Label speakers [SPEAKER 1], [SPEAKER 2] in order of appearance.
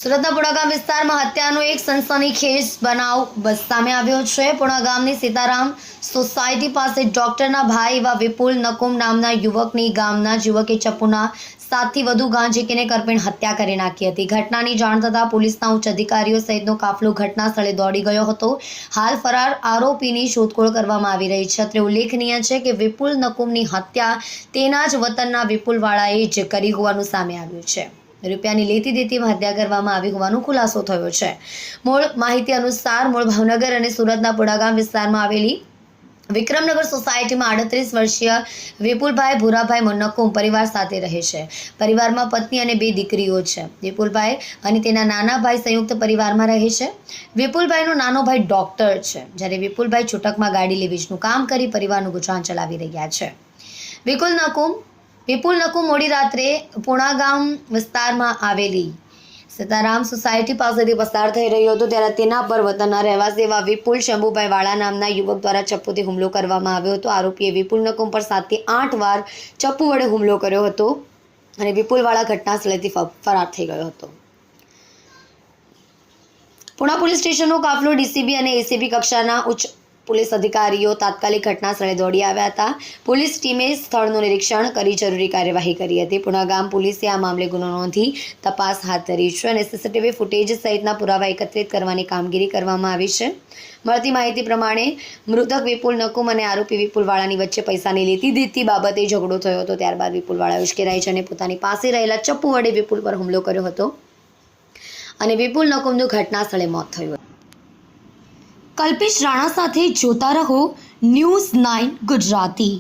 [SPEAKER 1] સુરતના પુણા વિસ્તારમાં હત્યાનો એક સનસનીખેજ બનાવ સામે આવ્યો છે। પુણા ગામની સીતારામ સોસાયટી પાસે ડોક્ટરના ભાઈ એવા વિપુલ નકુમ નામના યુવકની ગામના યુવકે ચપ્પુના 7થી વધુ ઘા ઝીંકીને કરપીણ હત્યા કરી નાખી હતી। ઘટનાની જાણ થતાં પોલીસના ઉચ્ચ અધિકારીઓ સહિતનો કાફલો ઘટના સ્થળે દોડી ગયો હતો। હાલ ફરાર આરોપીની શોધખોળ કરવામાં આવી રહી છે। અત્રે ઉલ્લેખનીય છે કે વિપુલ નકુમની હત્યા તેના જ વતનના વિપુલવાળાએ જ કરી હોવાનું સામે આવ્યું છે। રૂપિયાની લેતી દેતીમાં હત્યા કરવામાં આવી હોવાનો ખુલાસો થયો છે। મૂળ માહિતી અનુસાર મૂળ ભાવનગર અને સુરતના પુણાગામ વિસ્તારમાં આવેલી વિક્રમનગર સોસાયટીમાં 38 વર્ષીય વિપુલભાઈ ભૂરાભાઈ નકુમ પરિવાર સાથે રહે છે। પરિવારમાં પત્ની અને 2 દીકરીઓ છે। વિપુલભાઈ અને તેના નાના ભાઈ સંયુક્ત પરિવારમાં રહે છે। વિપુલભાઈનો નાનો ભાઈ ડોક્ટર છે, જ્યારે વિપુલભાઈ છૂટકમાં ગાડી લીવેજનું કામ કરી પરિવારનું ગુજરાન ચલાવી રહ્યા છે। વિપુલ નકુમ મોડી રાત્રે પુણાગામ વિસ્તારમાં આવેલી સીતારામ સોસાયટી પાસેથી પસાર થઈ રહ્યો હતો, ત્યારે તેના પર વતનના રહેવાસી એવા વિપુલ શંભુભાઈ વાળા નામના યુવક દ્વારા ચપ્પુથી હુમલો કરવામાં આવ્યો હતો। આરોપીએ વિપુલ નકુમ પર 7 થી 8 વાર ચપ્પુ વડે હુમલો કર્યો હતો અને વિપુલવાળા ઘટના સ્થળેથી ફરાર થઈ ગયો હતો। પુણા પોલીસ સ્ટેશનનો કાફલો ડીસીબી અને એસીબી કક્ષાના ઉચ્ચ પોલીસ અધિકારીઓ તાત્કાલિક ઘટના સ્થળે દોડી આવ્યા હતા। પોલીસ ટીમે સ્થળનું નિરીક્ષણ કરી જરૂરી કાર્યવાહી કરી હતી। પુણા ગામ પોલીસે આ મામલે ગુનો નોંધી તપાસ હાથ ધરી છે અને સીસીટીવી ફૂટેજ સહિતના પુરાવા એકત્રિત કરવાની કામગીરી કરવામાં આવી છે। મળતી માહિતી પ્રમાણે મૃતક વિપુલ નકુમ અને આરોપી વિપુલવાળાની વચ્ચે પૈસાની લેતી દેતી બાબતે ઝઘડો થયો હતો। ત્યારબાદ વિપુલવાળા ઉશ્કેરાઈ છે અને પોતાની પાસે રહેલા ચપ્પુ વડે વિપુલ પર હુમલો કર્યો હતો અને વિપુલ નકુમનું ઘટના સ્થળે મોત થયું। કલ્પેશ રાણા સાથે જોતા રહો ન્યૂઝ 9 ગુજરાતી।